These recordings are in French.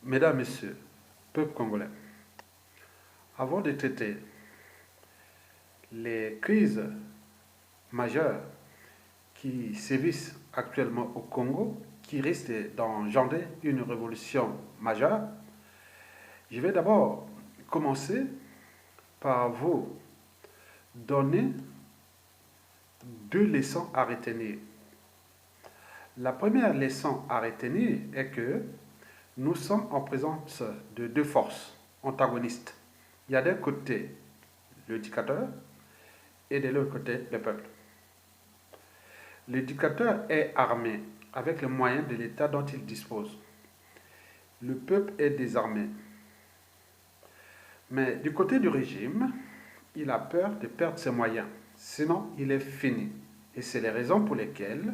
Mesdames, Messieurs, peuple congolais, avant de traiter les crises majeures qui sévissent actuellement au Congo, qui risquent d'engendrer une révolution majeure, je vais d'abord commencer par vous donner deux leçons à retenir. La première leçon à retenir est que nous sommes en présence de deux forces antagonistes. Il y a d'un côté le dictateur et de l'autre côté le peuple. Le dictateur est armé avec les moyens de l'État dont il dispose. Le peuple est désarmé. Mais du côté du régime, il a peur de perdre ses moyens. Sinon, il est fini. Et c'est les raisons pour lesquelles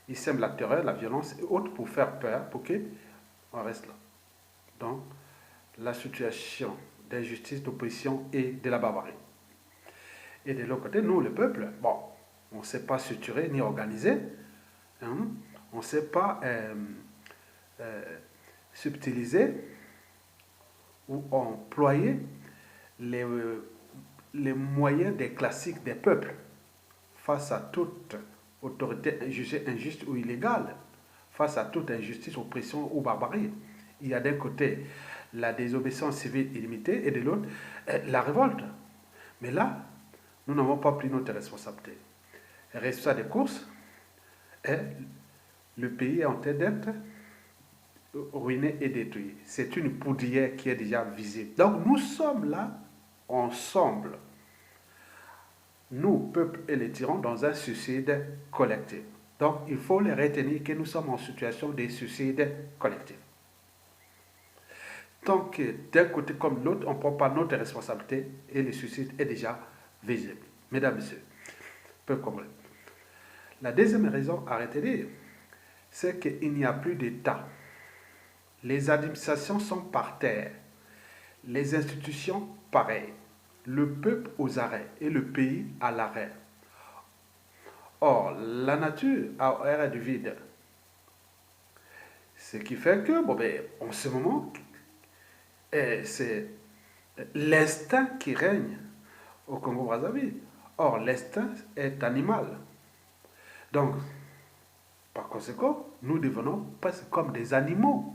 il sème la terreur, la violence et autres pour faire peur, pour qu'on reste là. Donc, la situation d'injustice, d'oppression et de la barbarie. Et de l'autre côté, nous, le peuple, bon, on ne sait pas structurer ni organiser, hein, on ne sait pas subtiliser ou employer les moyens des classiques des peuples face à toute autorité jugée injuste ou illégale, face à toute injustice, oppression ou barbarie. Il y a d'un côté la désobéissance civile illimitée et de l'autre la révolte. Mais là, nous n'avons pas pris notre responsabilité. Le résultat des courses est le pays est en train d'être ruiné et détruit. C'est une poudrière qui est déjà visible. Donc nous sommes là, ensemble, nous, peuple et les tyrans, dans un suicide collectif. Donc il faut les retenir que nous sommes en situation de suicide collectif. Tant que d'un côté comme de l'autre, on ne prend pas notre responsabilité et le suicide est déjà visible. Mesdames, Messieurs, peuple congolais. La deuxième raison à retenir, c'est qu'il n'y a plus d'État. Les administrations sont par terre, les institutions pareilles, le peuple aux arrêts et le pays à l'arrêt. Or, la nature a horreur du vide. Ce qui fait que, en ce moment, c'est l'instinct qui règne au Congo-Brazzaville. Or, l'instinct est animal. Donc, par conséquent, nous devenons presque comme des animaux.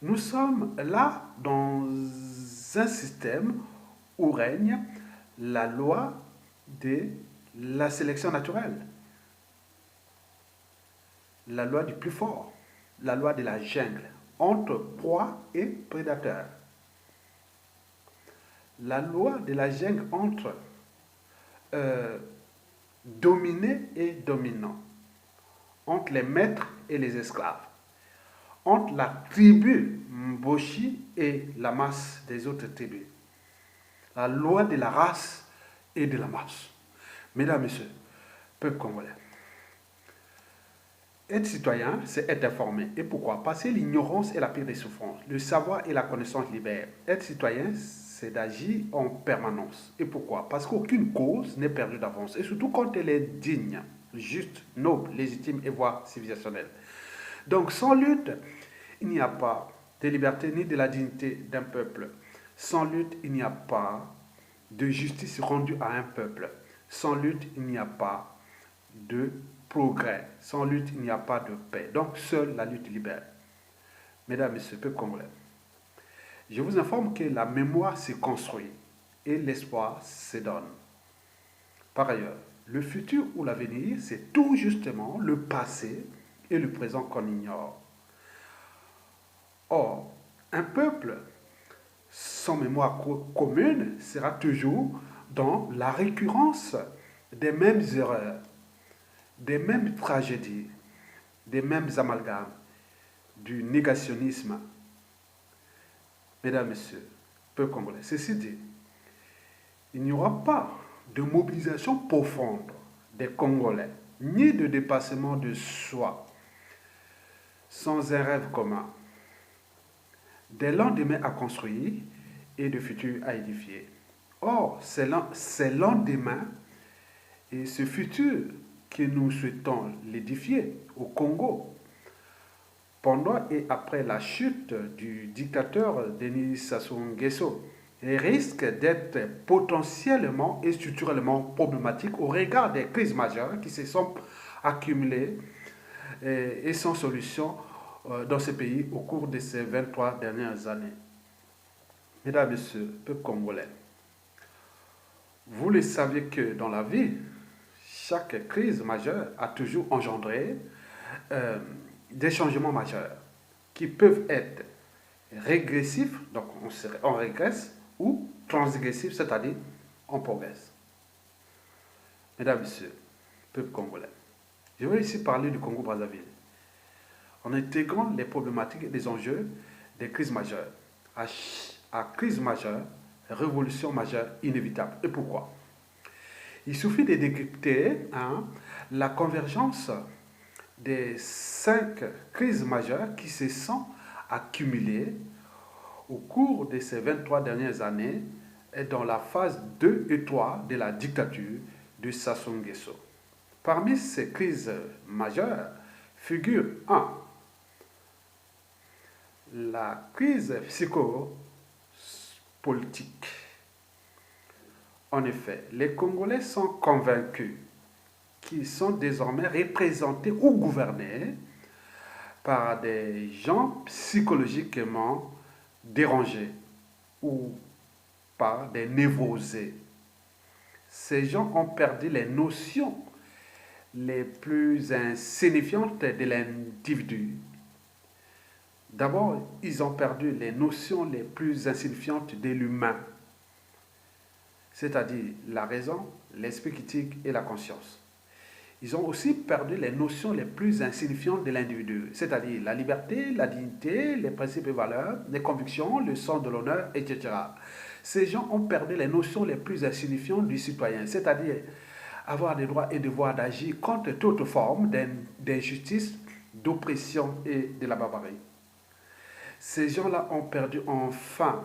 Nous sommes là dans un système où règne la loi de la sélection naturelle, la loi du plus fort, la loi de la jungle, entre proie et prédateur. La loi de la jungle entre dominé et dominant, entre les maîtres et les esclaves, entre la tribu Mboshi et la masse des autres tribus. La loi de la race et de la masse. Mesdames, Messieurs, peuple congolais, être citoyen, c'est être informé. Et pourquoi? Parce que l'ignorance est la pire des souffrances. Le savoir et la connaissance libèrent. Être citoyen, c'est d'agir en permanence. Et pourquoi? Parce qu'aucune cause n'est perdue d'avance. Et surtout quand elle est digne, juste, noble, légitime et voire civilisationnelle. Donc sans lutte, il n'y a pas de liberté ni de la dignité d'un peuple. Sans lutte, il n'y a pas de justice rendue à un peuple. Sans lutte, il n'y a pas de progrès. Sans lutte, il n'y a pas de paix. Donc seule la lutte libère. Mesdames et messieurs, peuple congolais, je vous informe que la mémoire se construit et l'espoir se donne. Par ailleurs, le futur ou l'avenir, c'est tout justement le passé et le présent qu'on ignore. Or, un peuple sans mémoire commune sera toujours dans la récurrence des mêmes erreurs, des mêmes tragédies, des mêmes amalgames, du négationnisme. Mesdames, Messieurs, peuple congolais, ceci dit, il n'y aura pas de mobilisation profonde des Congolais, ni de dépassement de soi, sans un rêve commun, des lendemains à construire et de futurs à édifier. Or, ces lendemains et ce futur que nous souhaitons l'édifier au Congo pendant et après la chute du dictateur Denis Sassou Nguesso et risque d'être potentiellement et structurellement problématique au regard des crises majeures qui se sont accumulées et sans solution dans ce pays au cours de ces 23 dernières années. Mesdames et Messieurs, peuple congolais, vous le saviez que dans la vie, chaque crise majeure a toujours engendré euh, des changements majeurs qui peuvent être régressifs, donc on régresse, ou transgressifs, c'est-à-dire on progresse. Mesdames et Messieurs, peuple congolais, je vais ici parler du Congo-Brazzaville en intégrant les problématiques et les enjeux des crises majeures. À crise majeure, révolution majeure inévitable. Et pourquoi? Il suffit de décrypter la convergence des 5 crises majeures qui se sont accumulées au cours de ces 23 dernières années et dans la phase 2 et 3 de la dictature de Sassou Nguesso. Parmi ces crises majeures figure 1. La crise psychopolitique. En effet, les Congolais sont convaincus qu'ils sont désormais représentés ou gouvernés par des gens psychologiquement dérangés ou par des névrosés. Ces gens ont perdu les notions les plus insignifiantes de l'individu. D'abord, ils ont perdu les notions les plus insignifiantes de l'humain, c'est-à-dire la raison, l'esprit critique et la conscience. Ils ont aussi perdu les notions les plus insignifiantes de l'individu, c'est-à-dire la liberté, la dignité, les principes et valeurs, les convictions, le sens de l'honneur, etc. Ces gens ont perdu les notions les plus insignifiantes du citoyen, c'est-à-dire avoir des droits et devoirs d'agir contre toute forme d'injustice, d'oppression et de la barbarie. Ces gens-là ont perdu enfin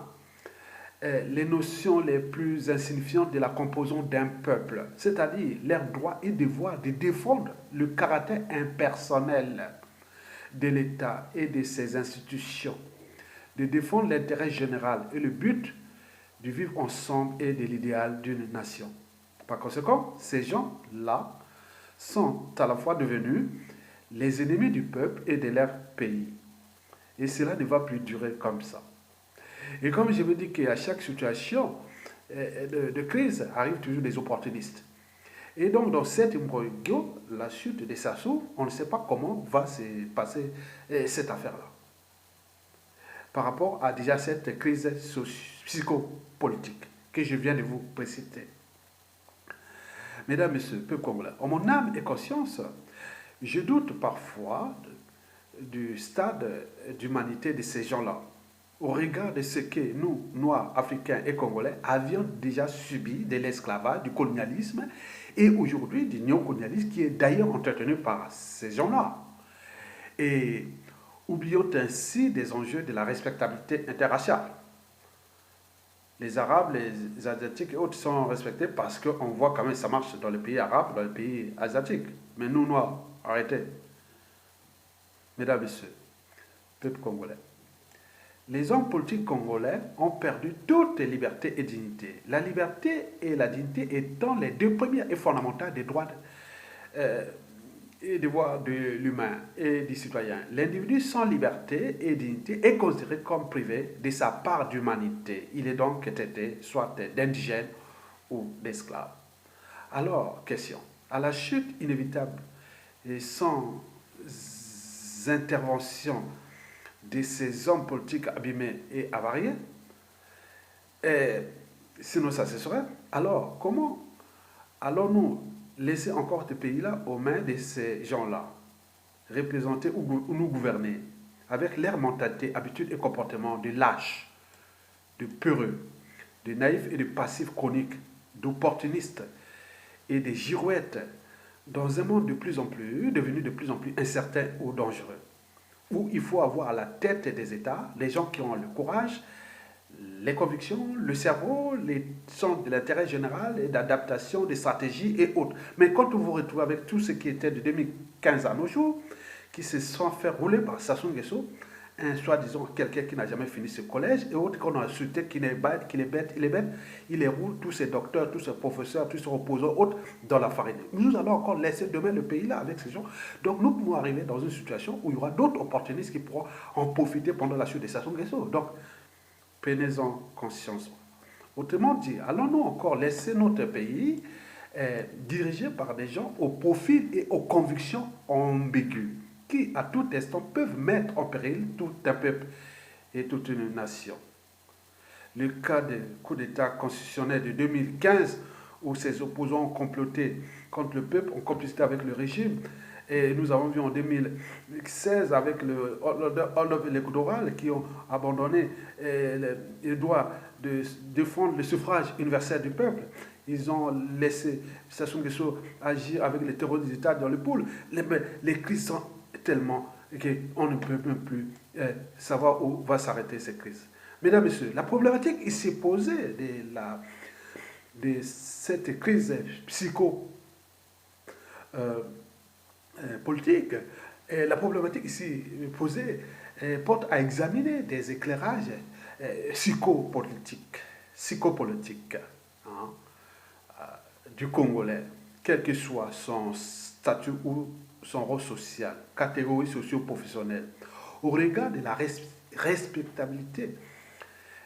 les notions les plus insignifiantes de la composition d'un peuple, c'est-à-dire leurs droits et devoirs de défendre le caractère impersonnel de l'État et de ses institutions, de défendre l'intérêt général et le but de vivre ensemble et de l'idéal d'une nation. Par conséquent, ces gens-là sont à la fois devenus les ennemis du peuple et de leur pays. Et cela ne va plus durer comme ça. Et comme je vous dis qu'à chaque situation de crise arrivent toujours des opportunistes. Et donc dans cet imbroglio, la chute de Sassou, on ne sait pas comment va se passer cette affaire-là. Par rapport à déjà cette crise psychopolitique que je viens de vous préciter. Mesdames, Messieurs, peu congolais, en mon âme et conscience, je doute parfois du stade d'humanité de ces gens-là, au regard de ce que nous, Noirs, Africains et Congolais, avions déjà subi de l'esclavage, du colonialisme et aujourd'hui du néocolonialisme qui est d'ailleurs entretenu par ces gens-là. Et oublions ainsi des enjeux de la respectabilité interraciale. Les Arabes, les Asiatiques et autres sont respectés parce qu'on voit quand même ça marche dans les pays arabes, dans les pays asiatiques. Mais nous, Noirs, arrêtez. Mesdames et Messieurs, peuple congolais, les hommes politiques congolais ont perdu toute liberté et dignité. La liberté et la dignité étant les deux premières et fondamentales des droits et devoirs de l'humain et du citoyen. L'individu sans liberté et dignité est considéré comme privé de sa part d'humanité. Il est donc traité soit d'indigène ou d'esclave. Alors, question. À la chute inévitable et sans intervention de ces hommes politiques abîmés et avariés, sinon ça cesserait, alors comment allons-nous laisser encore ce pays-là aux mains de ces gens-là, représenter ou nous gouverner, avec leur mentalité, habitude et comportement de lâches, de peureux, de naïfs et de passifs chroniques, d'opportunistes et de girouettes, dans un monde devenu de plus en plus incertain ou dangereux, où il faut avoir à la tête des États les gens qui ont le courage, les convictions, le cerveau, les sens de l'intérêt général et d'adaptation, des stratégies et autres. Mais quand vous vous retrouvez avec tout ce qui était de 2015 à nos jours, qui se sont fait rouler par Sassou Nguesso, un soi-disant quelqu'un qui n'a jamais fini ce collège, et autre qu'on a insulté, qui est bête, il les roule, tous ces docteurs, tous ces professeurs, tous ces opposants, autres, dans la farine. Nous allons encore laisser demain le pays là avec ces gens. Donc nous pouvons arriver dans une situation où il y aura d'autres opportunistes qui pourront en profiter pendant la suite de Sassou Nguesso. Donc, prenez-en conscience. Autrement dit, allons-nous encore laisser notre pays dirigé par des gens au profil et aux convictions ambiguës, qui à tout instant peuvent mettre en péril tout un peuple et toute une nation. Le cas du coup d'État constitutionnel de 2015, où ses opposants ont comploté contre le peuple, ont complicité avec le régime, et nous avons vu en 2016 avec l'électoral qui ont abandonné le droit de défendre le suffrage universel du peuple. Ils ont laissé Sassou Nguesso agir avec les terroristes d'État dans le pôle. Les crises sont tellement qu'on ne peut même plus savoir où va s'arrêter ces crises. Mesdames et messieurs, la problématique ici posée de cette crise politique, la problématique ici posée porte à examiner des éclairages psychopolitiques hein, du Congolais, quel que soit son statut ou son rôle social, catégorie socio-professionnelle, au regard de la respectabilité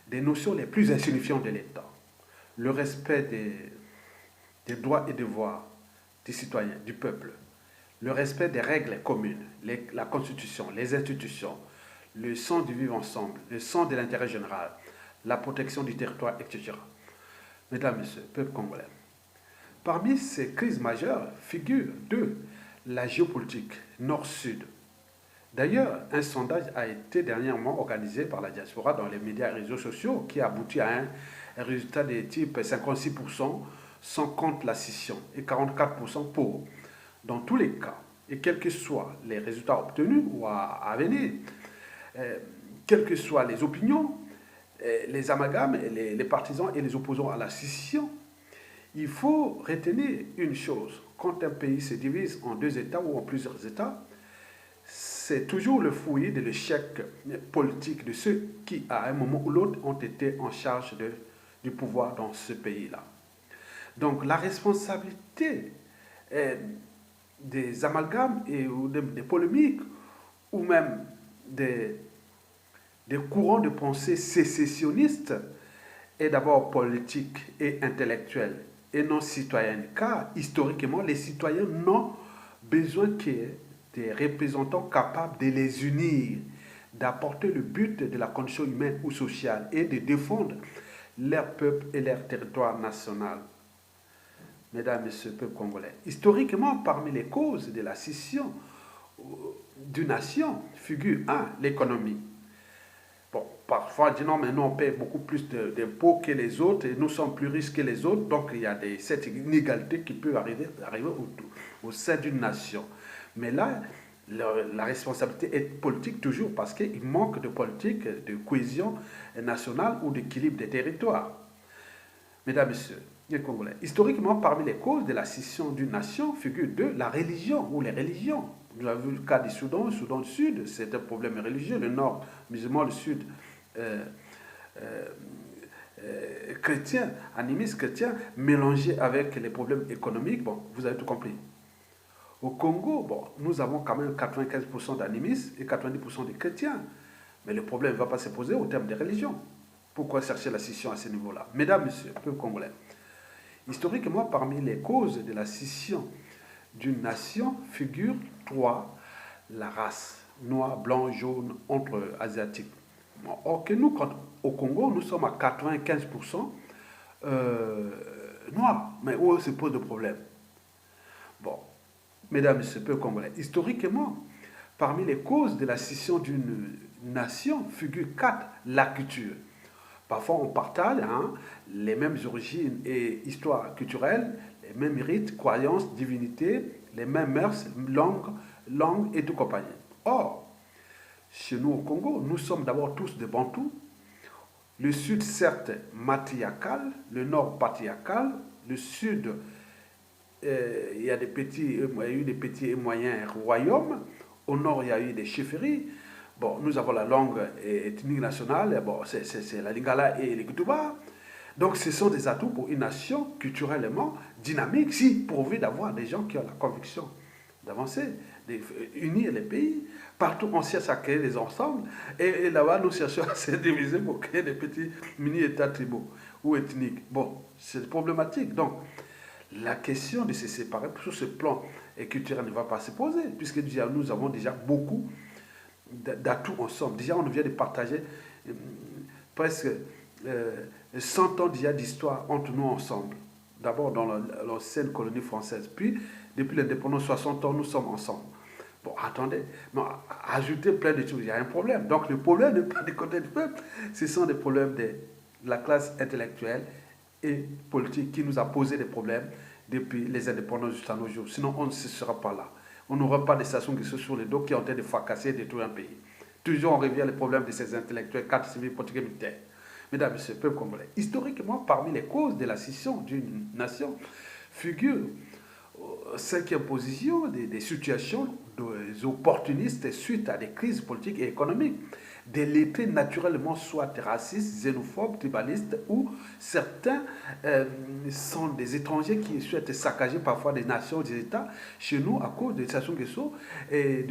des notions les plus insignifiantes de l'État, le respect des droits et devoirs des citoyens, du peuple, le respect des règles communes, la Constitution, les institutions, le sens du vivre ensemble, le sens de l'intérêt général, la protection du territoire, etc. Mesdames, Messieurs, peuple congolais, parmi ces crises majeures figure la géopolitique nord-sud. D'ailleurs, un sondage a été dernièrement organisé par la diaspora dans les médias et réseaux sociaux qui a abouti à un résultat de type 56% sans compte la scission et 44% pour. Dans tous les cas, et quels que soient les résultats obtenus ou à venir, quelles que soient les opinions, les amalgames, les partisans et les opposants à la scission, il faut retenir une chose. Quand un pays se divise en deux États ou en plusieurs États, c'est toujours le fruit de l'échec politique de ceux qui, à un moment ou l'autre, ont été en charge du pouvoir dans ce pays-là. Donc la responsabilité des amalgames ou des polémiques ou même des courants de pensée sécessionnistes est d'abord politique et intellectuelle et non citoyenne, car historiquement les citoyens n'ont besoin qu'il y ait des représentants capables de les unir, d'apporter le but de la condition humaine ou sociale et de défendre leur peuple et leur territoire national. Mesdames et Messieurs, peuple congolais, historiquement, parmi les causes de la scission d'une nation, figure 1, l'économie. Bon, parfois, on dit non, mais nous, on paie beaucoup plus d'impôts que les autres et nous sommes plus riches que les autres, donc il y a cette inégalité qui peut arriver au sein d'une nation. Mais là, la responsabilité est politique toujours parce qu'il manque de politique, de cohésion nationale ou d'équilibre des territoires. Mesdames et Messieurs, les Congolais, historiquement, parmi les causes de la scission d'une nation figure 2, la religion ou les religions. Nous avons vu le cas du Soudan du Sud, c'est un problème religieux, le Nord musulman, le Sud chrétien, animiste chrétien, mélangé avec les problèmes économiques. Bon, vous avez tout compris. Au Congo, bon, nous avons quand même 95% d'animistes et 90% de chrétiens. Mais le problème ne va pas se poser au terme des religions. Pourquoi chercher la scission à ce niveau-là? Mesdames, Messieurs, peuple congolais, historiquement, parmi les causes de la scission d'une nation figure 3, la race, noir, blanc, jaune, entre asiatiques. Or que nous, au Congo, nous sommes à 95% noirs. Mais où se pose le problème? Bon, mesdames et messieurs, peuple congolais, historiquement, parmi les causes de la scission d'une nation figure 4, la culture. Parfois, on partage les mêmes origines et histoires culturelles, les mêmes rites, croyances, divinités, les mêmes mœurs, langues et tout compagnie. Or, chez nous au Congo, nous sommes d'abord tous des Bantous. Le sud, certes, matriarcal, le nord, patriarcal. Le sud, il y a eu des petits et moyens royaumes Au nord, il y a eu des chefferies. Bon, nous avons la langue ethnique nationale, bon, c'est la Lingala et les Kutuba. Donc, ce sont des atouts pour une nation culturellement dynamique, si pourvu d'avoir des gens qui ont la conviction d'avancer, d'unir les pays. Partout, on cherche à créer des ensembles, et là-bas, nous cherchons à se diviser pour créer des petits mini-états tribaux ou ethniques. Bon, c'est problématique. Donc, la question de se séparer sur ce plan culturel ne va pas se poser, puisque déjà, nous avons déjà beaucoup d'atouts ensemble. Déjà, on vient de partager presque 100 ans déjà d'histoire entre nous ensemble. D'abord dans l'ancienne colonie française, puis depuis l'indépendance, 60 ans, nous sommes ensemble. Bon, attendez, mais ajouter plein de choses, il y a un problème. Donc le problème n'est pas du côté du peuple, ce sont des problèmes de la classe intellectuelle et politique qui nous a posé des problèmes depuis les indépendances jusqu'à nos jours. Sinon, on ne se sera pas là. On n'aura pas des stations qui sont sur les dos qui ont en train de fracasser et détruire un pays. Toujours on revient les problèmes de ces intellectuels, cadres civils, politiques et militaires. Mesdames et messieurs, peuple congolais, historiquement, parmi les causes de la scission d'une nation, figure cinquième position des situations des opportunistes suite à des crises politiques et économiques, des lettrés naturellement soit racistes, xénophobes, tribalistes, ou certains sont des étrangers qui souhaitent saccager parfois des nations, des États, chez nous à cause de Sassou Nguesso et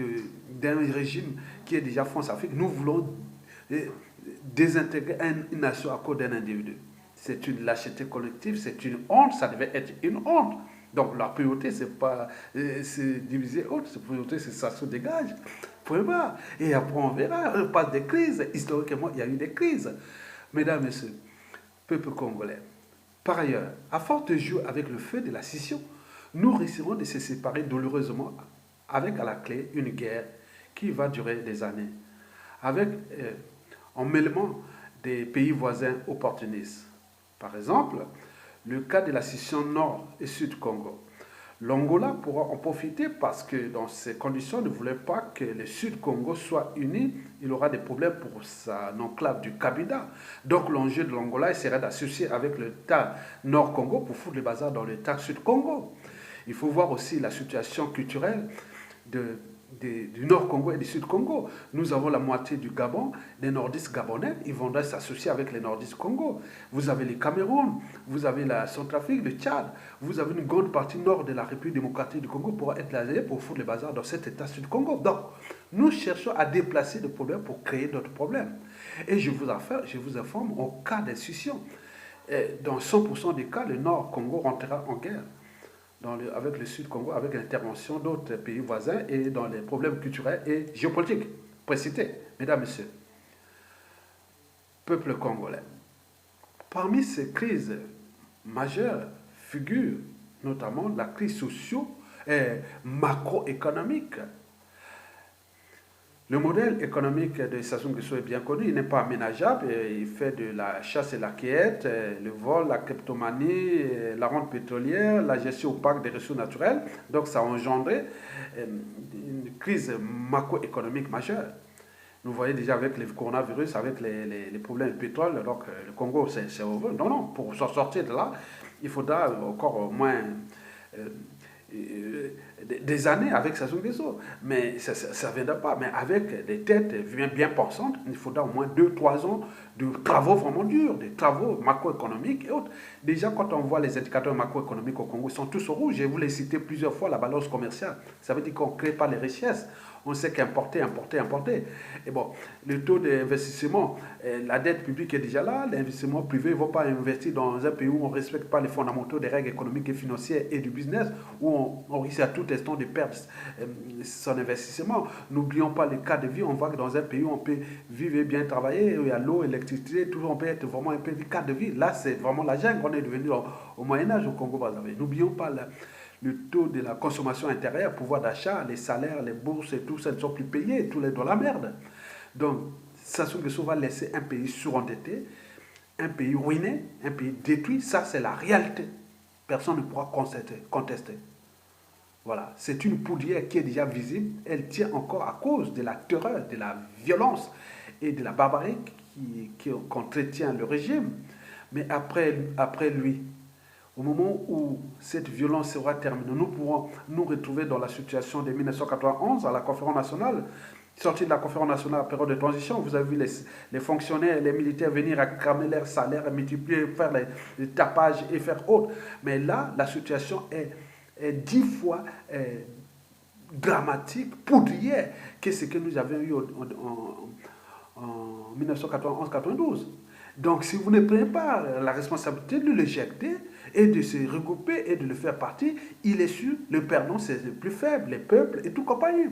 d'un régime qui est déjà France-Afrique. Nous voulons désintégrer une nation à cause d'un individu. C'est une lâcheté collective, c'est une honte, ça devait être une honte. Donc la priorité, c'est pas diviser autre, la priorité, c'est ça se dégage. Point barre. Et après, on verra, on passe des crises. Historiquement, il y a eu des crises. Mesdames, Messieurs, peuple congolais, par ailleurs, à force de jouer avec le feu de la scission, nous risquerons de se séparer douloureusement avec à la clé une guerre qui va durer des années. Avec en mêlement des pays voisins opportunistes. Par exemple, le cas de la scission Nord et Sud Congo. L'Angola pourra en profiter parce que dans ces conditions, ne voulait pas que le Sud Congo soit uni. Il aura des problèmes pour sa enclave du Kabila. Donc l'enjeu de l'Angola serait d'associer avec l'État Nord Congo pour foutre le bazar dans l'État Sud Congo. Il faut voir aussi la situation culturelle du Nord Congo et du Sud Congo. Nous avons la moitié du Gabon, des nordistes gabonais, ils vont s'associer avec les nordistes Congo. Vous avez le Cameroun, vous avez la Centrafrique, le Tchad, vous avez une grande partie nord de la République démocratique du Congo pour être là pour foutre les bazars dans cet état Sud Congo. Donc, nous cherchons à déplacer le problème pour créer d'autres problèmes. Et je vous informe, au cas d'incision, dans 100% des cas, le Nord Congo rentrera en guerre. Avec le Sud Congo, avec l'intervention d'autres pays voisins et dans les problèmes culturels et géopolitiques précités. Mesdames, Messieurs, peuple congolais, parmi ces crises majeures figure notamment la crise socio- et macroéconomique. Le modèle économique de Sassou Nguesso est bien connu, il n'est pas aménageable, il fait de la chasse et la cueillette, le vol, la kleptomanie, la rente pétrolière, la gestion opaque des ressources naturelles. Donc ça a engendré une crise macroéconomique majeure. Nous voyons déjà avec le coronavirus, avec les problèmes de pétrole, donc le Congo c'est over. Non, non, pour s'en sortir de là, il faudra encore au moins des années avec Sassou Nguesso, mais ça ne viendra pas. Mais avec des têtes bien pensantes, il faudra au moins 2-3 ans de travaux vraiment durs, des travaux macroéconomiques et autres. Déjà, quand on voit les indicateurs macroéconomiques au Congo, ils sont tous au rouge. Je vous l'ai cité plusieurs fois, la balance commerciale. Ça veut dire qu'on ne crée pas les richesses. On sait qu'importer. Et bon, le taux d'investissement, la dette publique est déjà là. L'investissement privé ne va pas investir dans un pays où on ne respecte pas les fondamentaux des règles économiques et financières et du business, où on risque à tout instant de perdre son investissement. N'oublions pas les cas de vie. On voit que dans un pays où on peut vivre et bien travailler, où il y a l'eau, l'électricité, tout, on peut être vraiment un peu de cas de vie. Là, c'est vraiment la jungle qu'on est devenu au Moyen-Âge au Congo-Brazzaville. N'oublions pas le taux de la consommation intérieure, pouvoir d'achat, les salaires, les bourses et tout ça ne sont plus payés, tous les dans la merde. Donc, Sassou Nguesso va laisser un pays surendetté, un pays ruiné, un pays détruit. Ça, c'est la réalité. Personne ne pourra contester. Voilà, c'est une poudrière qui est déjà visible. Elle tient encore à cause de la terreur, de la violence et de la barbarie qu'entretient le régime. Mais après lui, Au moment où cette violence sera terminée, nous pourrons nous retrouver dans la situation de 1991 à la conférence nationale. Sorti de la conférence nationale à la période de transition, vous avez vu les fonctionnaires, les militaires venir à cramer leur salaire, multiplier, faire les tapages et faire autre. Mais là, la situation est 10 fois dramatique, poudrière, que ce que nous avions eu en 1991-92. Donc, si vous ne prenez pas la responsabilité de l'éjecter et de se regrouper et de le faire partie, il est sûr, le perdant, c'est le plus faible, les peuples et tout compagnie.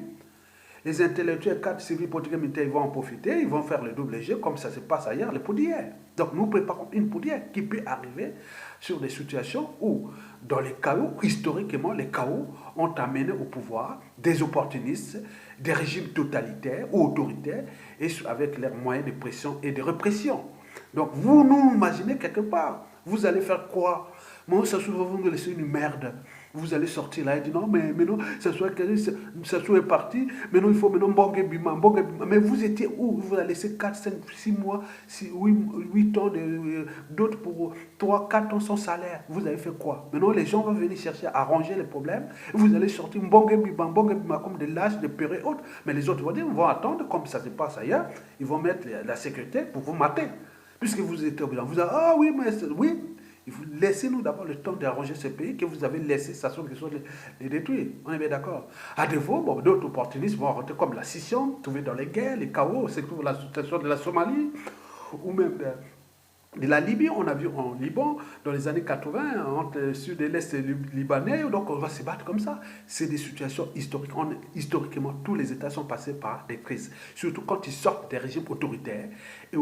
Les intellectuels, cadres civils, politiques, militaires, ils vont en profiter, ils vont faire le double jeu comme ça se passe ailleurs, les poudrières. Donc nous préparons une poudrière qui peut arriver sur des situations où, dans les chaos, historiquement, les chaos ont amené au pouvoir des opportunistes, des régimes totalitaires ou autoritaires, et avec leurs moyens de pression et de répression. Donc vous nous imaginez quelque part, vous allez faire quoi? Moi, ça se trouve, vous nous laissez une merde. Vous allez sortir là et dire non, mais non, ça soit parti, maintenant il faut maintenant Mbongue Bima. Mais vous étiez où? Vous avez laissé 4, 5, 6 mois, 8 ans, d'autres pour 3, 4 ans sans salaire. Vous avez fait quoi? Maintenant les gens vont venir chercher à arranger les problèmes. Vous allez sortir Mbongue Bima comme des lâches, des pérés et autres. Mais les autres vont dire, vont attendre, comme ça se passe ailleurs, ils vont mettre la sécurité pour vous mater. Puisque vous êtes obligé. Vous avez, ah oui, mais oui. Laissez-nous d'abord le temps d'arranger ce pays que vous avez laissé, ça sont quelque chose de les détruire. On est bien d'accord. À défaut, bon, d'autres opportunistes vont rentrer comme la scission, trouver dans les guerres, les chaos, c'est tout la situation de la Somalie, ou même de la Libye. On a vu en Liban, dans les années 80, entre le sud et l'est libanais, donc on va se battre comme ça. C'est des situations historiques. Historiquement, tous les États sont passés par des crises, surtout quand ils sortent des régimes autoritaires et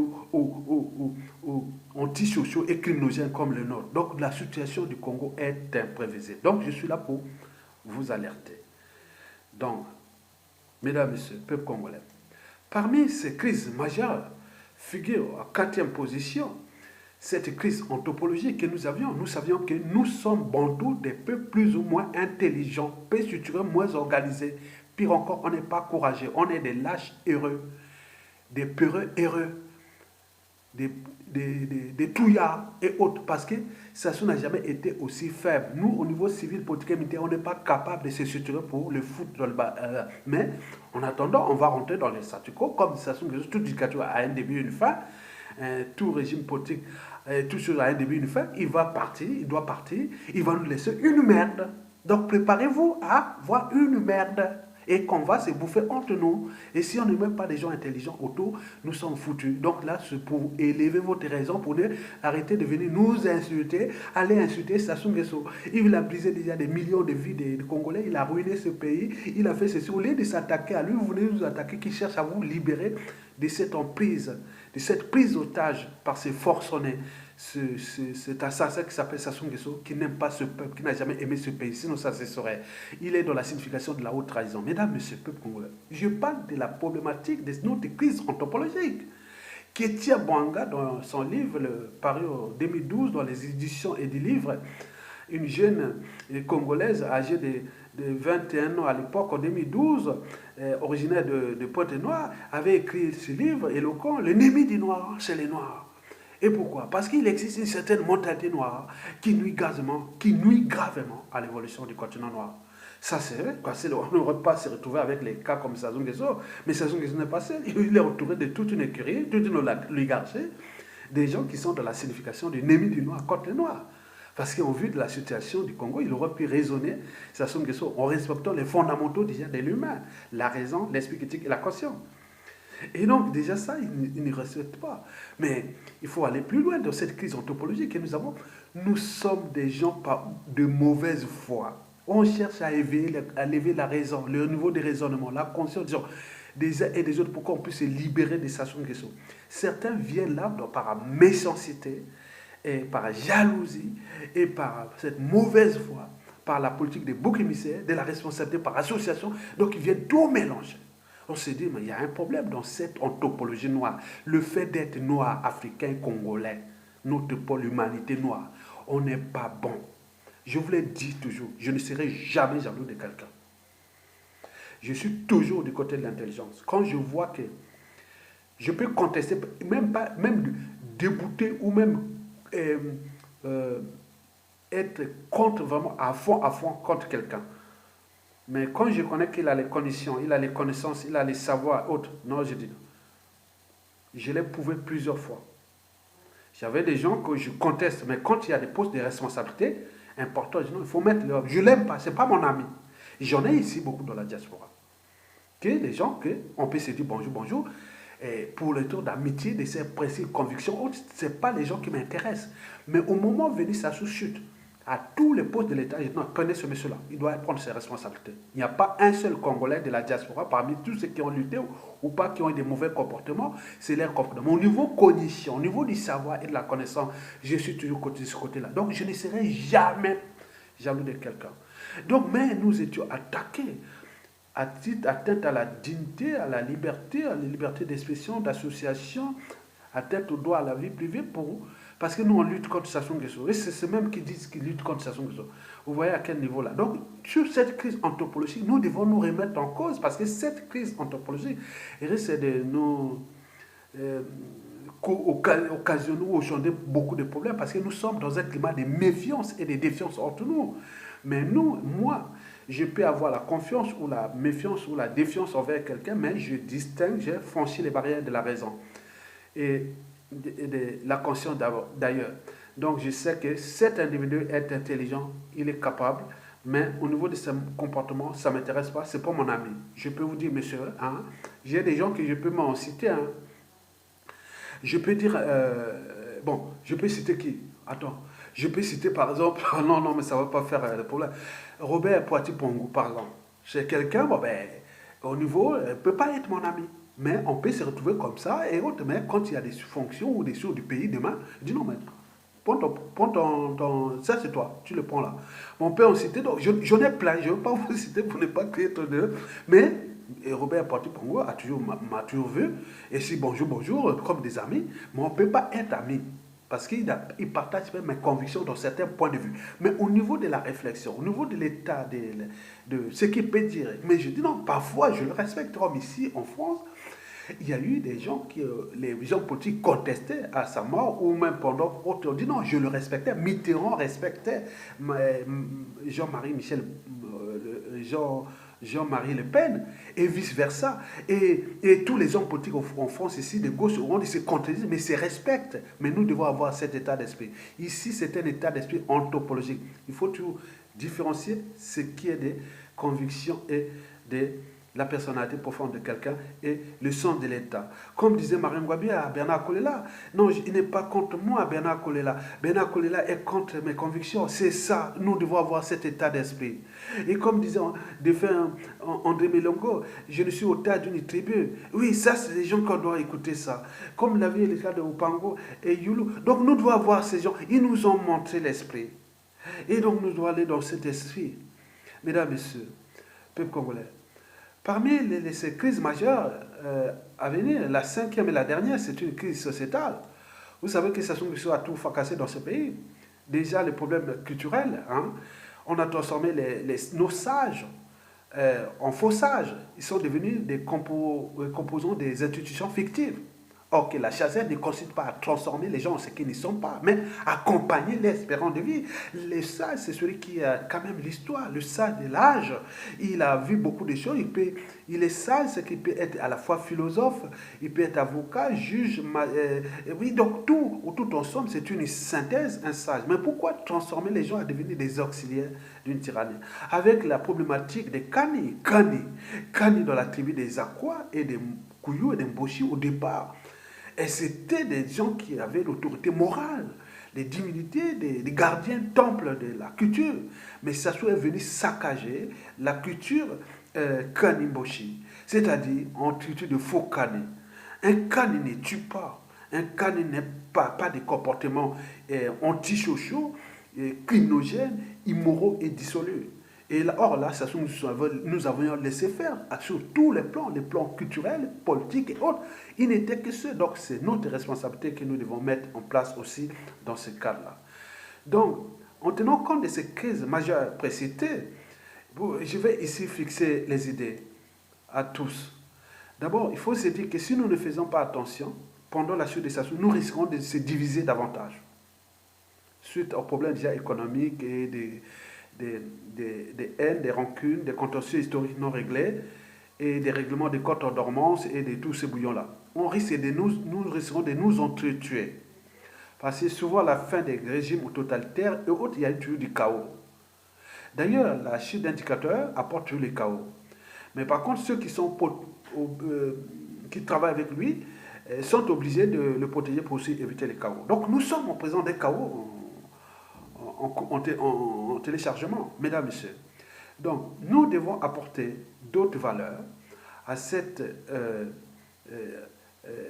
antisociaux et criminogènes comme le nôtre. Donc la situation du Congo est imprévisible. Donc je suis là pour vous alerter. Donc, mesdames, messieurs, peuple congolais, parmi ces crises majeures figure en 4e position cette crise anthropologique que nous avions. Nous savions que nous sommes bantous des peuples plus ou moins intelligents, peu structurés, moins organisés. Pire encore, on n'est pas courageux. On est des lâches heureux, des peureux heureux, des touillards et autres. Parce que ça n'a jamais été aussi faible. Nous, au niveau civil, politique et militaire, on n'est pas capable de se structurer pour le foot dans le bas. Mais en attendant, on va rentrer dans les statu quo. Comme ça, toute dictature a un début et une fin. Tout régime politique, tout chose a un début et une fin, il va partir, il doit partir, il va nous laisser une merde. Donc préparez-vous à voir une merde et qu'on va se bouffer entre nous. Et si on ne met pas des gens intelligents autour, nous sommes foutus. Donc là, c'est pour élever votre raison, pour arrêter de venir nous insulter, aller insulter Sassou Nguesso. Il a brisé déjà des millions de vies de Congolais, il a ruiné ce pays, il a fait ceci. Au lieu de s'attaquer à lui, vous venez nous attaquer, qui cherche à vous libérer de cette emprise, de cette prise d'otage par ces forcenés, cet assassin qui s'appelle Sassou Nguesso, qui n'aime pas ce peuple, qui n'a jamais aimé ce pays, sinon ça se saurait. Il est dans la signification de la haute trahison. Mesdames, messieurs, peuple congolais, je parle de la problématique de notre crise anthropologique. Ketia Bwanga, dans son livre, paru en 2012, dans les éditions et des livres, une jeune congolaise âgée de 21 ans à l'époque, en 2012, originaire de Pointe-Noire, avait écrit ce livre éloquent, l'ennemi du noir, c'est les noirs. Et pourquoi? Parce qu'il existe une certaine mentalité noire qui nuit gravement à l'évolution du continent noir. Ça, c'est vrai, on n'aurait pas se retrouver avec les cas comme Sassou Nguesso, mais Sassou Nguesso n'est pas seul. Il est entouré de toute une écurie, toute une oligarchie, des gens qui sont dans la signification de l'ennemi du noir contre les noirs. Parce qu'en vue de la situation du Congo, il aurait pu raisonner Sassou Nguesso en respectant les fondamentaux déjà de l'humain, la raison, l'esprit critique et la conscience. Et donc, déjà ça, il ne respecte pas. Mais il faut aller plus loin dans cette crise anthropologique que nous avons. Nous sommes des gens de mauvaise foi. On cherche à élever la raison, le niveau de raisonnement, la conscience des uns et des autres pour qu'on puisse se libérer de Sassou Nguesso. Certains viennent là par méchanceté, et par jalousie, et par cette mauvaise foi, par la politique des boucs émissaires, de la responsabilité par association. Donc ils viennent tout mélanger. On se dit, mais il y a un problème dans cette anthropologie noire. Le fait d'être noir, africain, congolais, notre pôle humanité noire, on n'est pas bon. Je vous l'ai dit toujours, je ne serai jamais jaloux de quelqu'un. Je suis toujours du côté de l'intelligence. Quand je vois que je peux contester, même débouter ou même être contre vraiment à fond contre quelqu'un. Mais quand je connais qu'il a les conditions, il a les connaissances, il a les savoirs, autres, non, je dis non. Je l'ai prouvé plusieurs fois. J'avais des gens que je conteste, mais quand il y a des postes de responsabilité importants, je dis non, il faut mettre le... Je ne l'aime pas, ce n'est pas mon ami. J'en ai ici beaucoup dans la diaspora. Que des gens, on peut se dire bonjour, bonjour, et pour le tour d'amitié, de ces principes, convictions, ce n'est pas les gens qui m'intéressent. Mais au moment venu, ça sous-chute. À tous les postes de l'État, je dis non, connais ce monsieur-là, il doit prendre ses responsabilités. Il n'y a pas un seul Congolais de la diaspora parmi tous ceux qui ont lutté ou pas, qui ont eu des mauvais comportements, c'est leur comportement. Au niveau cognition, au niveau du savoir et de la connaissance, je suis toujours de ce côté-là. Donc je ne serai jamais jaloux de quelqu'un. Donc, mais nous étions attaqués atteinte à la dignité, à la liberté d'expression, d'association, atteinte au droit à la vie privée parce que nous on lutte contre Sassou Nguesso. Et c'est ceux-mêmes qui disent qu'ils luttent contre Sassou Nguesso. Vous voyez à quel niveau là. Donc sur cette crise anthropologique, nous devons nous remettre en cause parce que cette crise anthropologique risque de nous occasionner ou occasionner beaucoup de problèmes parce que nous sommes dans un climat de méfiance et de défiance entre nous. Mais moi, je peux avoir la confiance ou la méfiance ou la défiance envers quelqu'un, mais je distingue, j'ai franchi les barrières de la raison et de la conscience d'ailleurs. Donc je sais que cet individu est intelligent, il est capable, mais au niveau de son comportement, ça ne m'intéresse pas, c'est pas mon ami. Je peux vous dire, monsieur, hein, j'ai des gens que je peux m'en citer. Hein. Je peux dire, bon, je peux citer qui? Attends, je peux citer par exemple, non, mais ça ne va pas faire le problème. Robert Poiti-Pongou, par exemple. C'est quelqu'un, bon, ben, au niveau, ne peut pas être mon ami. Mais on peut se retrouver comme ça et autres. Mais quand il y a des fonctions ou des choses du pays demain, je dis non, mais ça c'est toi, tu le prends là. Mon père, on citait, donc j'en ai plein, je ne veux pas vous citer pour ne pas créer trop de. Mais Robert Poiti-Pongou m'a toujours vu, et si bonjour, comme des amis, mais on ne peut pas être amis. Parce qu'il partage mes convictions dans certains points de vue. Mais au niveau de la réflexion, au niveau de l'état de ce qu'il peut dire, mais je dis non, parfois je le respecte. Comme ici en France, il y a eu des gens les gens politiques contestaient à sa mort, ou même pendant autre, on dit non, je le respectais. Mitterrand respectait Jean-Marie Michel, Jean-Marie Le Pen, et vice-versa. Et tous les hommes politiques en France, ici, de gauche, ils se contredisent, mais se respectent. Mais nous devons avoir cet état d'esprit. Ici, c'est un état d'esprit anthropologique. Il faut toujours différencier ce qui est des convictions et des la personnalité profonde de quelqu'un et le sens de l'État. Comme disait Marine Ngouabi à Bernard Kolela, non, il n'est pas contre moi, Bernard Kolela. Bernard Kolela est contre mes convictions. C'est ça, nous devons avoir cet état d'esprit. Et comme disait André Melongo, je ne suis au tas d'une tribu. Oui, ça, c'est les gens qu'on doit écouter ça. Comme l'avait le cas de Upango et Yulu. Donc nous devons avoir ces gens. Ils nous ont montré l'esprit. Et donc nous devons aller dans cet esprit. Mesdames, Messieurs, peuple congolais, parmi ces crises majeures à venir, la cinquième et la dernière, c'est une crise sociétale. Vous savez que Sassou Nguesso a tout fracassé dans ce pays. Déjà, les problèmes culturels. Hein, on a transformé nos sages en faux sages. Ils sont devenus des composants des institutions fictives. Or que la chasse ne consiste pas à transformer les gens en ce qu'ils ne sont pas, mais à accompagner l'espérance de vie. Le sage, c'est celui qui a quand même l'histoire. Le sage de l'âge, il a vu beaucoup de choses. Il est sage, c'est qu'il peut être à la fois philosophe, il peut être avocat, juge. Oui, donc tout ensemble, c'est une synthèse, un sage. Mais pourquoi transformer les gens à devenir des auxiliaires d'une tyrannie? Avec la problématique des Kani dans la tribu des Akwa et des Kouyou et des Mboshi au départ. Et c'était des gens qui avaient l'autorité morale, des divinités, des gardiens temples de la culture. Mais Sassou est venu saccager la culture Kanimboshi, c'est-à-dire en culture de faux Kani. Un Kani ne tue pas, un Kani n'est pas de comportement antisociaux, criminogènes, immoraux et dissolus. Et là, or là, nous avons laissé faire sur tous les plans culturels, politiques et autres. Il n'était que ceux. Donc c'est notre responsabilité que nous devons mettre en place aussi dans ce cadre-là. Donc, en tenant compte de ces crises majeures précitées, je vais ici fixer les idées à tous. D'abord, il faut se dire que si nous ne faisons pas attention, pendant la chute de Sassou, nous risquons de se diviser davantage. suite aux problèmes déjà économiques et des haines, des rancunes, des contentieux historiques non réglés et des règlements des comptes en dormance et de tous ces bouillons-là. On risque de nous risquons de nous entretuer. Parce que souvent, à la fin des régimes totalitaires et autres, il y a toujours du chaos. D'ailleurs, la chute d'indicateurs apporte toujours le chaos. Mais par contre, ceux qui travaillent avec lui sont obligés de le protéger pour aussi éviter les chaos. Donc nous sommes en présence des chaos en téléchargement, mesdames et messieurs. Donc nous devons apporter d'autres valeurs à cette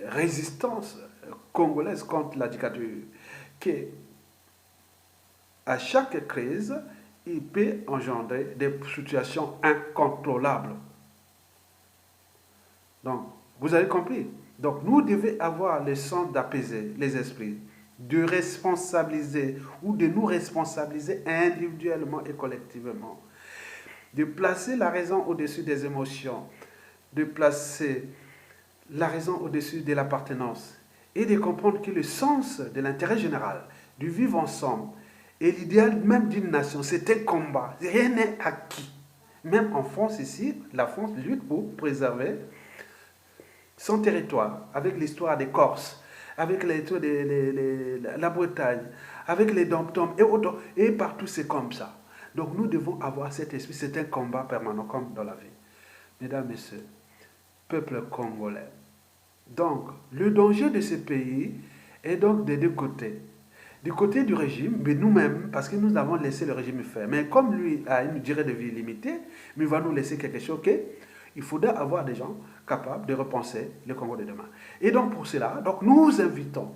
résistance congolaise contre la dictature, qui, à chaque crise, il peut engendrer des situations incontrôlables. Donc, vous avez compris. Donc, nous devons avoir le sens d'apaiser les esprits, de responsabiliser ou de nous responsabiliser individuellement et collectivement, de placer la raison au-dessus des émotions, de placer la raison au-dessus de l'appartenance et de comprendre que le sens de l'intérêt général, du vivre ensemble et l'idéal même d'une nation, c'est un combat. Rien n'est acquis. Même en France ici, la France lutte pour préserver son territoire, avec l'histoire des Corses, avec l'histoire de la Bretagne, avec les dom-toms et autres, et partout c'est comme ça. Donc nous devons avoir cet esprit, c'est un combat permanent comme dans la vie. Mesdames, Messieurs, peuple congolais. Donc, le danger de ce pays est donc des deux côtés. Du côté du régime, mais nous-mêmes, parce que nous avons laissé le régime faire. Mais comme lui a une durée de vie limitée, mais il va nous laisser quelque chose il faudra avoir des gens capables de repenser le Congo de demain. Et donc pour cela, donc nous invitons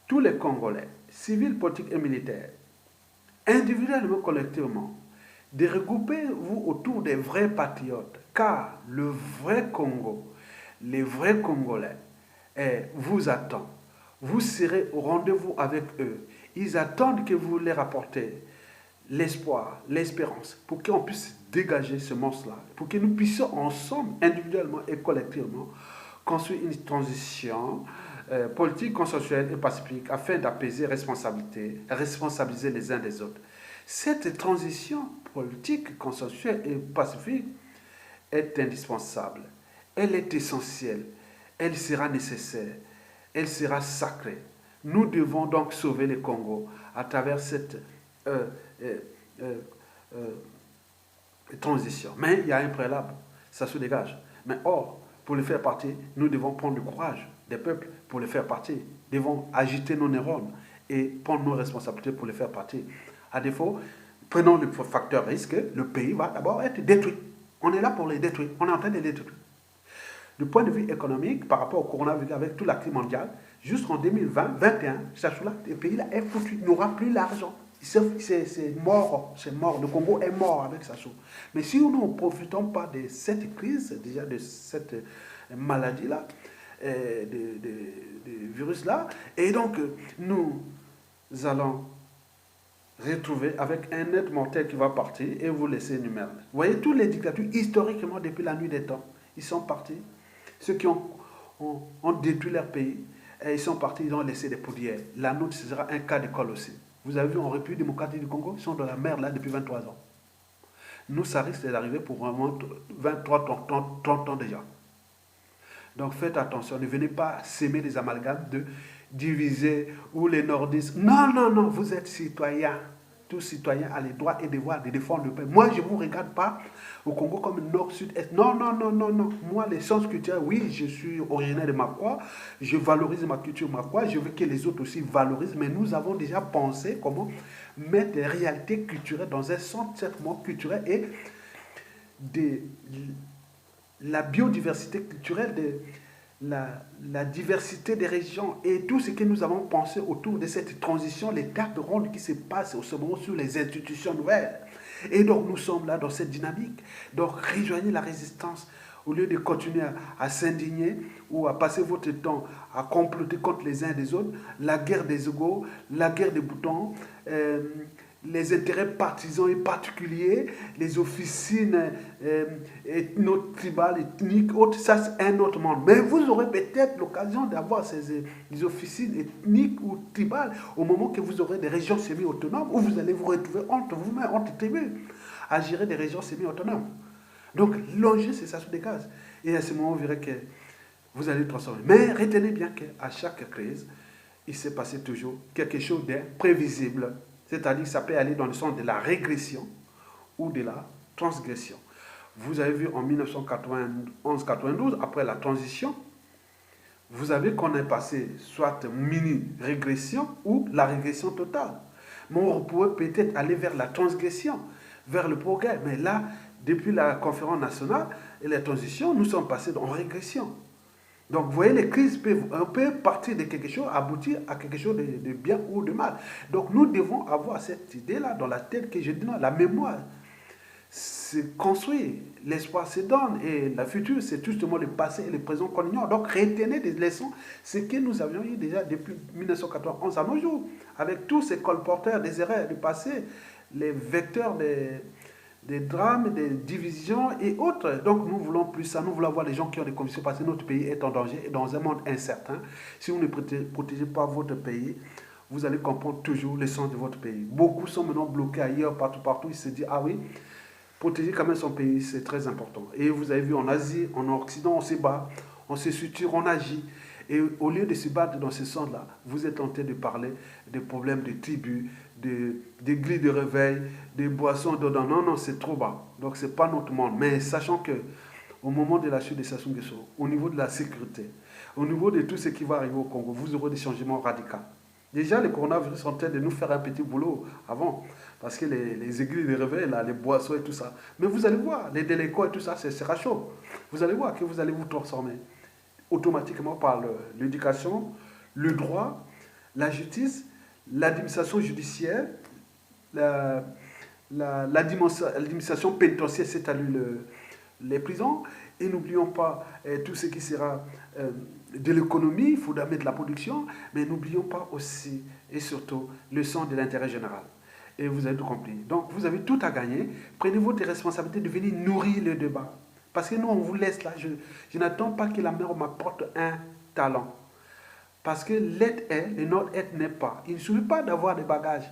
tous les Congolais, civils, politiques et militaires, individuellement, collectivement, de regrouper vous autour des vrais patriotes, car le vrai Congo, les vrais Congolais, vous attendent. Vous serez au rendez-vous avec eux. Ils attendent que vous leur apportez l'espoir, l'espérance, pour qu'on puisse dégager ce monstre-là, pour que nous puissions ensemble, individuellement et collectivement, construire une transition politique, consensuelle et pacifique afin d'apaiser responsabiliser les uns des autres. Cette transition politique, consensuelle et pacifique est indispensable. Elle est essentielle. Elle sera nécessaire. Elle sera sacrée. Nous devons donc sauver le Congo à travers cette transition. Mais il y a un préalable, ça se dégage. Mais or, pour le faire partie, nous devons prendre le courage des peuples pour le faire partie. Nous devons agiter nos neurones et prendre nos responsabilités pour le faire partie. À défaut, prenons le facteur risque, le pays va d'abord être détruit. On est là pour les détruire, on est en train de les détruire. Du point de vue économique, par rapport au coronavirus, avec toute la crise mondiale, jusqu'en 2020-2021, le pays là est foutu, il n'aura plus l'argent. C'est mort, c'est mort. Le Congo est mort avec sa chose. Mais si nous ne profitons pas de cette crise, déjà de cette maladie-là, de virus-là, et donc nous allons retrouver avec un être mortel qui va partir et vous laisser numéro. Vous voyez, toutes les dictatures, historiquement, depuis la nuit des temps, ils sont partis. Ceux qui ont détruit leur pays, et ils sont partis, ils ont laissé des poudrières. La nôtre, ce sera un cas d'école aussi. Vous avez vu, en République démocratique du Congo, ils sont dans la mer là depuis 23 ans. Nous, ça risque d'arriver pour vraiment 23, 30 ans déjà. Donc faites attention, ne venez pas s'aimer des amalgames de diviser ou les nordistes. Non, non, non, vous êtes citoyens. Tout citoyen a les droits et devoirs de défendre le peuple. Moi, je ne vous regarde pas au Congo comme nord, sud, est. Non, non, non, non, non. Moi, les sens culturels, oui, je suis originaire de Makwa. Je valorise ma culture Makwa. Je veux que les autres aussi valorisent. Mais nous avons déjà pensé comment mettre des réalités culturelles dans un centre culturel et de la biodiversité culturelle, de la diversité des régions et tout ce que nous avons pensé autour de cette transition, les tables rondes qui se passent au ce moment sur les institutions nouvelles. Et donc nous sommes là dans cette dynamique. Donc rejoignez la résistance au lieu de continuer à s'indigner ou à passer votre temps à comploter contre les uns des autres, la guerre des égaux, la guerre des boutons, les intérêts partisans et particuliers, les officines ethno-tribales, ethniques, autres, ça c'est un autre monde. Mais vous aurez peut-être l'occasion d'avoir les officines ethniques ou tribales au moment que vous aurez des régions semi-autonomes où vous allez vous retrouver entre vous-même, entre tribus, à gérer des régions semi-autonomes. Donc l'enjeu, c'est ça se dégage. Et à ce moment, vous verrez que vous allez transformer. Mais retenez bien qu'à chaque crise, il s'est passé toujours quelque chose d'imprévisible. C'est-à-dire que ça peut aller dans le sens de la régression ou de la transgression. Vous avez vu en 1991-92, après la transition, vous avez qu'on est passé soit mini-régression ou la régression totale. Mais on pourrait peut-être aller vers la transgression, vers le progrès. Mais là, depuis la conférence nationale et la transition, nous sommes passés en régression. Donc, vous voyez, les crises peuvent partir de quelque chose, aboutir à quelque chose de bien ou de mal. Donc, nous devons avoir cette idée-là dans la tête que je dis, non, la mémoire se construit, l'espoir se donne, et le futur, c'est justement le passé et le présent qu'on ignore. Donc, retenez des leçons, ce que nous avions eu déjà depuis 1991 à nos jours, avec tous ces colporteurs des erreurs du passé, les vecteurs des drames, des divisions et autres. Donc nous voulons plus ça, nous voulons voir les gens qui ont des convictions parce que notre pays est en danger et dans un monde incertain. Si vous ne protégez pas votre pays, vous allez comprendre toujours l'essence de votre pays. Beaucoup sont maintenant bloqués ailleurs, partout. Ils se disent, ah oui, protéger quand même son pays, c'est très important. Et vous avez vu en Asie, en Occident, on se bat, on se structure, on agit. Et au lieu de se battre dans ce sens-là, vous êtes en train de parler des problèmes de tribus, des grilles de réveil, des boissons dedans. Non, non, c'est trop bas. Donc, ce n'est pas notre monde. Mais sachant que au moment de la chute de Sassou Nguesso, au niveau de la sécurité, au niveau de tout ce qui va arriver au Congo, vous aurez des changements radicaux. Déjà, le coronavirus sont en train de nous faire un petit boulot avant. Parce que les aiguilles de réveil, là, les boissons et tout ça. Mais vous allez voir, les délinquants et tout ça, ce sera chaud. Vous allez voir que vous allez vous transformer automatiquement par l'éducation, le droit, la justice, l'administration judiciaire, l'administration pénitentiaire, c'est-à-dire les prisons. Et n'oublions pas tout ce qui sera de l'économie, il faudra mettre la production, mais n'oublions pas aussi et surtout le sens de l'intérêt général. Et vous avez tout compris. Donc vous avez tout à gagner. Prenez votre responsabilité de venir nourrir le débat. Parce que nous, on vous laisse là. Je n'attends pas que la mère m'apporte un talent. Parce que l'aide est, et notre aide n'est pas. Il ne suffit pas d'avoir des bagages.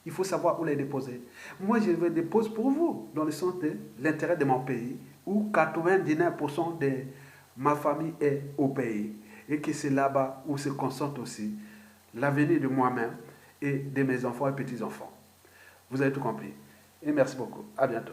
Il faut savoir où les déposer. Moi, je les dépose pour vous, dans le sens de l'intérêt de mon pays, où 99% de ma famille est au pays. Et que c'est là-bas où se concentre aussi l'avenir de moi-même et de mes enfants et petits-enfants. Vous avez tout compris. Et merci beaucoup. À bientôt.